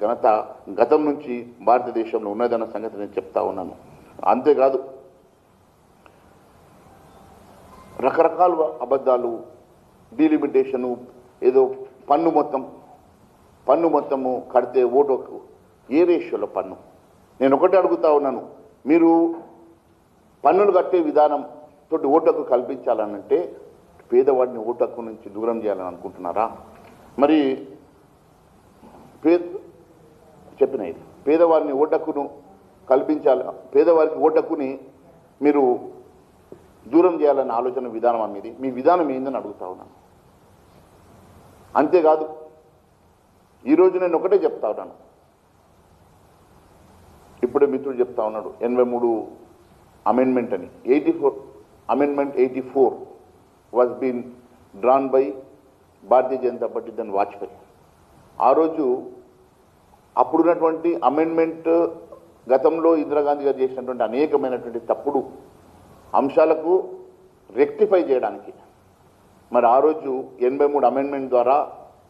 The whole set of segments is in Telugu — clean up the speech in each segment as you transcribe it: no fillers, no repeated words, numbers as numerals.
ఘనత గతం నుంచి భారతదేశంలో ఉన్నదన్న సంగతి నేను చెప్తా ఉన్నాను. అంతేకాదు రకరకాల అబద్ధాలు, డీలిమిటేషను, ఏదో పన్ను మొత్తము కడితే ఓటుకు ఏ రేషియోలో పన్ను. నేను ఒకటే అడుగుతా ఉన్నాను, మీరు పన్నులు కట్టే విధానం తోటి ఓటుకు కల్పించాలనంటే పేదవాడిని ఓటుకు నుంచి దూరం చేయాలని అనుకుంటున్నారా? మరి చెప్పిన ఇది పేదవారిని ఓటక్కును కల్పించాలి, పేదవారికి ఓటక్కుని మీరు దూరం చేయాలన్న ఆలోచన విధానం అనేది మీ విధానం ఏందని అడుగుతా ఉన్నాను. అంతేకాదు ఈరోజు నేను ఒకటే చెప్తా ఉన్నాను, ఇప్పుడే మిత్రుడు చెప్తా ఉన్నాడు 83 అమెండ్మెంట్ అని. 84 amendment 84 was been drawn by Bharatiya Janata Party then Vajpayee. ఆ రోజు అప్పుడున్నటువంటి అమెండ్మెంట్ గతంలో ఇందిరాగాంధీ గారు చేసినటువంటి అనేకమైనటువంటి తప్పుడు అంశాలకు రెక్టిఫై చేయడానికి మరి ఆ రోజు 83 అమెండ్మెంట్ ద్వారా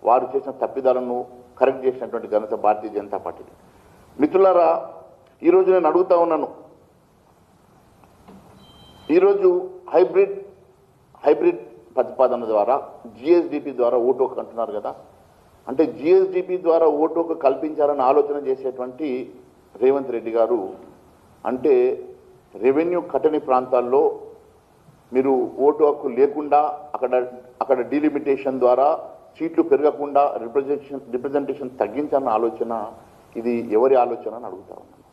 వారు చేసిన తప్పిదాలను కరెక్ట్ చేసినటువంటి ఘనత భారతీయ జనతా పార్టీ. మిత్రులారా, ఈరోజు నేను అడుగుతా ఉన్నాను, ఈరోజు హైబ్రిడ్ ప్రతిపాదన ద్వారా జిఎస్డిపి ద్వారా ఓటు హక్కు అంటున్నారు కదా. అంటే జిఎస్డిపి ద్వారా ఓటు హక్కు కల్పించాలని ఆలోచన చేసేటువంటి రేవంత్ రెడ్డి గారు అంటే రెవెన్యూ కట్టని ప్రాంతాల్లో మీరు ఓటు హక్కు లేకుండా అక్కడ డీలిమిటేషన్ ద్వారా సీట్లు పెరగకుండా రిప్రజెంటేషన్ తగ్గించాలన్న ఆలోచన ఇది ఎవరి ఆలోచన అని అడుగుతా ఉన్నాను.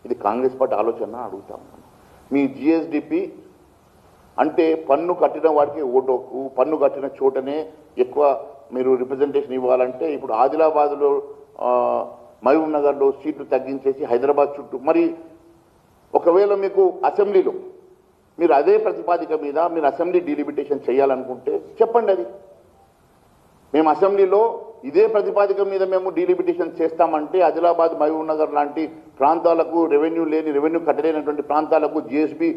ఇది కాంగ్రెస్ పార్టీ ఆలోచన అడుగుతా ఉన్నాను. మీ జిఎస్డిపి అంటే పన్ను కట్టిన వాడికి ఓటు హక్కు, పన్ను కట్టిన చోటనే ఎక్కువ మీరు రిప్రజెంటేషన్ ఇవ్వాలంటే ఇప్పుడు ఆదిలాబాద్లో మహబూబ్ నగర్లో సీట్లు తగ్గించేసి హైదరాబాద్ చుట్టూ, మరి ఒకవేళ మీకు అసెంబ్లీలో మీరు అదే ప్రతిపాదిక మీద మీరు అసెంబ్లీ డీలిమిటేషన్ చేయాలనుకుంటే చెప్పండి. అది మేము అసెంబ్లీలో ఇదే ప్రతిపాదిక మీద మేము డీలిమిటేషన్ చేస్తామంటే ఆదిలాబాద్ మహబూబ్ నగర్ లాంటి ప్రాంతాలకు రెవెన్యూ కట్టలేనటువంటి ప్రాంతాలకు జిఎస్బి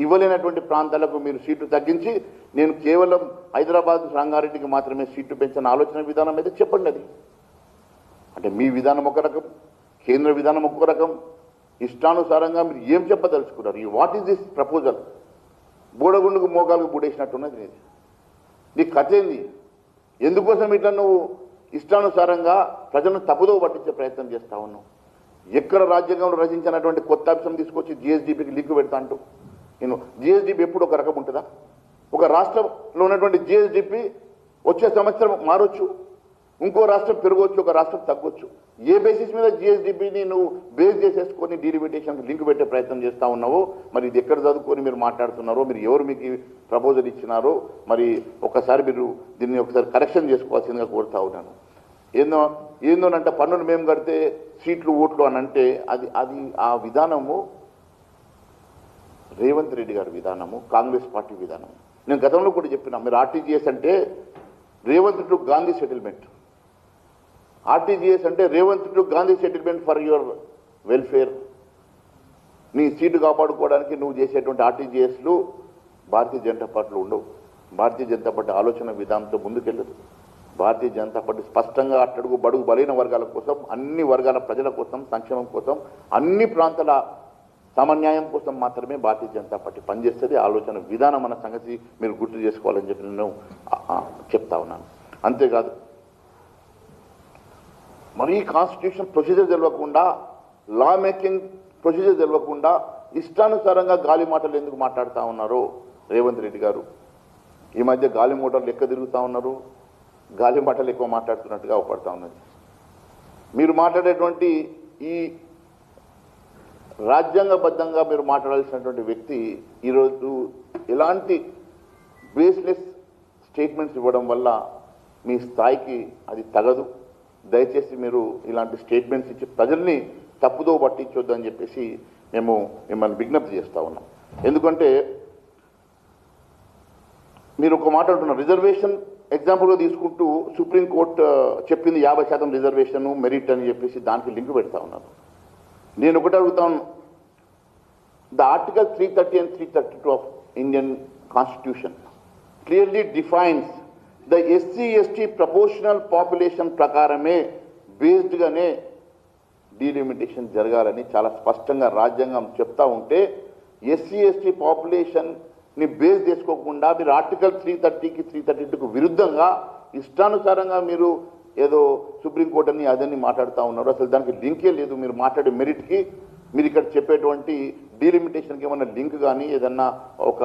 ఇవ్వలేనటువంటి ప్రాంతాలకు మీరు సీట్లు తగ్గించి నేను కేవలం హైదరాబాద్ రంగారెడ్డికి మాత్రమే సీట్లు పెంచిన ఆలోచన విధానం అయితే చెప్పండి. అది అంటే మీ విధానం ఒక రకం, కేంద్ర విధానం ఒక రకం, ఇష్టానుసారంగా మీరు ఏం చెప్పదలుచుకున్నారు? What is this proposal? బూడగుండుకు మోకాలకు బూడేసినట్టున్నది. నీ కథ ఏంది? ఎందుకోసం ఇట్లా నువ్వు ఇష్టానుసారంగా ప్రజలను తప్పుదో పట్టించే ప్రయత్నం చేస్తా ఉన్నావు? ఎక్కడ రాజ్యాంగంలో రచించినటువంటి కొత్త అంశం తీసుకొచ్చి జిఎస్డిపికి లింక్ పెడతా అంటూ నేను జిఎస్డిపి ఎప్పుడు ఒక రకం ఉంటుందా? ఒక రాష్ట్రంలో ఉన్నటువంటి జిఎస్డిపి వచ్చే సంవత్సరం మారొచ్చు, ఇంకో రాష్ట్రం పెరగవచ్చు, ఒక రాష్ట్రం తగ్గొచ్చు. ఏ బేసిస్ మీద జిఎస్డిపిని నువ్వు బేస్ చేసేసుకొని డీలిమిటేషన్కి లింక్ పెట్టే ప్రయత్నం చేస్తూ ఉన్నావో, మరి ఇది ఎక్కడ చదువుకొని మీరు మాట్లాడుతున్నారో, మీరు ఎవరు మీకు ప్రపోజల్ ఇచ్చినారో మరి ఒకసారి మీరు దీన్ని ఒకసారి కరెక్షన్ చేసుకోవాల్సిందిగా కోరుతా ఉన్నాను. ఏందోనంటే పన్నులు మేము కడితే సీట్లు ఓట్లు అని అంటే అది ఆ విధానము రేవంత్ రెడ్డి గారి విధానము, కాంగ్రెస్ పార్టీ విధానము. నేను గతంలో కూడా చెప్పినా, మీరు ఆర్టీజీఎస్ అంటే Revanth to Gandhi settlement. RTGS అంటే Revanth to Gandhi settlement for your welfare. నీ సీటు కాపాడుకోవడానికి నువ్వు చేసేటువంటి ఆర్టీజీఎస్లు భారతీయ జనతా పార్టీలో ఉండవు. భారతీయ జనతా పార్టీ ఆలోచన విధానంతో ముందుకెళ్ళదు. భారతీయ జనతా పార్టీ స్పష్టంగా అట్టడుగు బడుగు బలైన వర్గాల కోసం, అన్ని వర్గాల ప్రజల కోసం, సంక్షేమం కోసం, అన్ని ప్రాంతాల సమన్యాయం కోసం మాత్రమే భారతీయ జనతా పార్టీ పనిచేస్తుంది. ఆలోచన విధానం అన్న సంగతి మీరు గుర్తు చేసుకోవాలని చెప్పి నేను చెప్తా ఉన్నాను. అంతేకాదు మరీ కాన్స్టిట్యూషన్ ప్రొసీజర్ తెలియకుండా, లా మేకింగ్ ప్రొసీజర్ తెలియకుండా ఇష్టానుసారంగా గాలి మాటలు ఎందుకు మాట్లాడుతూ ఉన్నారో రేవంత్ రెడ్డి గారు. ఈ మధ్య గాలి మోటార్లు ఎక్క తిరుగుతూ ఉన్నారు, గాలి మాటలు ఎక్కువ మాట్లాడుతున్నట్టుగా అవపడతా ఉన్నది. మీరు మాట్లాడేటువంటి ఈ రాజ్యాంగబద్ధంగా మీరు మాట్లాడాల్సినటువంటి వ్యక్తి ఈరోజు ఎలాంటి బేస్లెస్ స్టేట్మెంట్స్ ఇవ్వడం వల్ల మీ స్థాయికి అది తగదు. దయచేసి మీరు ఇలాంటి స్టేట్మెంట్స్ ఇచ్చి ప్రజల్ని తప్పుదో పట్టించొద్దు అని చెప్పేసి మేము మిమ్మల్ని విజ్ఞప్తి చేస్తూ ఉన్నాం. ఎందుకంటే మీరు ఒక మాట అంటున్నారు, రిజర్వేషన్ ఎగ్జాంపుల్గా తీసుకుంటూ సుప్రీంకోర్టు చెప్పింది 50% రిజర్వేషన్ మెరిట్ అని చెప్పేసి దానికి లింక్ పెడతా ఉన్నారు. నేను ఒకటి అడుగుతాను, the article 330 and 332 of Indian constitution clearly defines the SC ST proportional population ప్రకారమే బేస్డ్గానే డీలిమిటేషన్ జరగాలని చాలా స్పష్టంగా రాజ్యాంగం చెప్తా ఉంటే ఎస్సీ ఎస్టీ పాపులేషన్ని బేస్ చేసుకోకుండా మీరు ఆర్టికల్ 330కి 332కు విరుద్ధంగా ఇష్టానుసారంగా మీరు ఏదో సుప్రీంకోర్టు అని అదని మాట్లాడుతూ ఉన్నారు. అసలు దానికి లింకే లేదు. మీరు మాట్లాడే మెరిట్కి మీరు ఇక్కడ చెప్పేటువంటి డీలిమిటేషన్కి ఏమన్నా లింక్ కానీ ఏదన్నా ఒక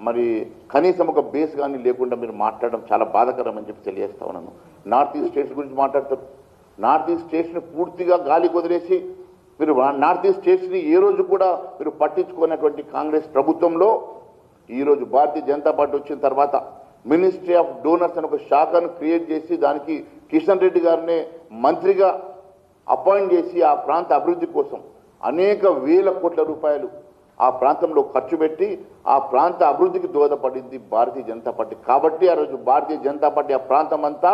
మరి కనీసం ఒక బేస్ కానీ లేకుండా మీరు మాట్లాడడం చాలా బాధాకరం అని చెప్పి తెలియజేస్తా ఉన్నాను. నార్త్ ఈస్ట్ స్టేట్స్ గురించి మాట్లాడతారు. నార్త్ ఈస్ట్ స్టేట్స్ని పూర్తిగా గాలి కుదిరేసి మీరు నార్త్ ఈస్ట్ స్టేట్స్ని ఏ రోజు కూడా మీరు పట్టించుకున్నటువంటి కాంగ్రెస్ ప్రభుత్వంలో ఈరోజు భారతీయ జనతా పార్టీ వచ్చిన తర్వాత మినిస్ట్రీ ఆఫ్ డోనర్స్ అని ఒక శాఖను క్రియేట్ చేసి దానికి కిషన్ రెడ్డి గారిని మంత్రిగా అపాయింట్ చేసి ఆ ప్రాంత అభివృద్ధి కోసం అనేక వేల కోట్ల రూపాయలు ఆ ప్రాంతంలో ఖర్చు పెట్టి ఆ ప్రాంత అభివృద్ధికి దోహదపడింది భారతీయ జనతా పార్టీ. కాబట్టి ఆ రోజు భారతీయ జనతా పార్టీ ఆ ప్రాంతం అంతా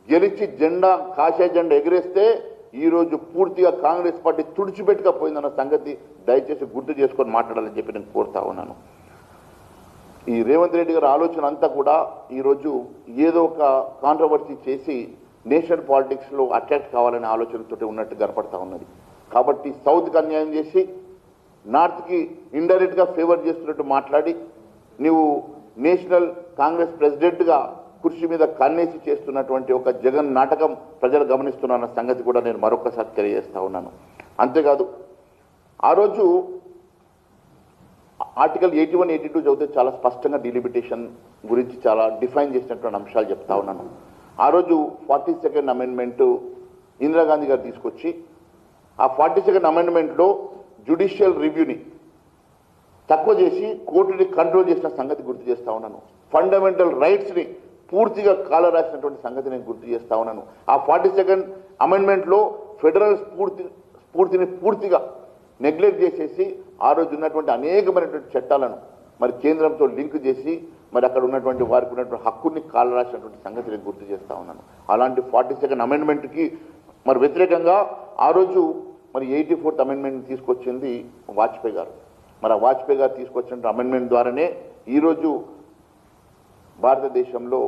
గెలిచి జెండా కాషాయ జెండా ఎగిరేస్తే ఈరోజు పూర్తిగా కాంగ్రెస్ పార్టీ తుడిచిపెట్టకపోయిందన్న సంగతి దయచేసి గుర్తు చేసుకొని మాట్లాడాలని చెప్పి నేను కోరుతా ఉన్నాను. ఈ రేవంత్ రెడ్డి గారి ఆలోచన అంతా కూడా ఈరోజు ఏదో ఒక కాంట్రవర్సీ చేసి నేషనల్ పాలిటిక్స్లో అట్రాక్ట్ కావాలనే ఆలోచనతో ఉన్నట్టు కనపడతా ఉన్నది. కాబట్టి సౌత్కి అన్యాయం చేసి నార్త్కి ఇండైరెక్ట్గా ఫేవర్ చేస్తున్నట్టు మాట్లాడి నీవు నేషనల్ కాంగ్రెస్ ప్రెసిడెంట్గా కుర్చీ మీద కన్నేసి చేస్తున్నటువంటి ఒక జగన్ నాటకం ప్రజలు గమనిస్తున్న సంగతి కూడా నేను మరొకసారి తెలియజేస్తా ఉన్నాను. అంతేకాదు ఆ రోజు ఆర్టికల్ 81, 82 చదివితే చాలా స్పష్టంగా డీలిమిటేషన్ గురించి చాలా డిఫైన్ చేసినటువంటి అంశాలు చెప్తా ఉన్నాను. ఆ రోజు 42nd అమెండ్మెంట్ ఇందిరాగాంధీ గారు తీసుకొచ్చి ఆ 42nd అమెండ్మెంట్లో జ్యుడిషియల్ రివ్యూని తక్కువ చేసి కోర్టుని కంట్రోల్ చేసిన సంగతి గుర్తు చేస్తా ఉన్నాను. ఫండమెంటల్ రైట్స్ని పూర్తిగా కాలరాసినటువంటి సంగతి నేను గుర్తు చేస్తా ఉన్నాను. ఆ 42nd అమెండ్మెంట్లో ఫెడరల్ స్ఫూర్తిని పూర్తిగా నెగ్లెక్ట్ చేసేసి ఆ రోజు ఉన్నటువంటి అనేకమైనటువంటి చట్టాలను మరి కేంద్రంతో లింక్ చేసి మరి అక్కడ ఉన్నటువంటి వారికి ఉన్నటువంటి హక్కుని కాలరాసినటువంటి సంగతి నేను గుర్తు చేస్తా ఉన్నాను. అలాంటి 42nd అమెండ్మెంట్కి మరి వ్యతిరేకంగా ఆ రోజు మరి 84th అమెండ్మెంట్ తీసుకొచ్చింది వాజ్పేయి గారు. మరి ఆ వాజ్పేయి గారు తీసుకొచ్చిన అమెండ్మెంట్ ద్వారానే ఈరోజు భారతదేశంలో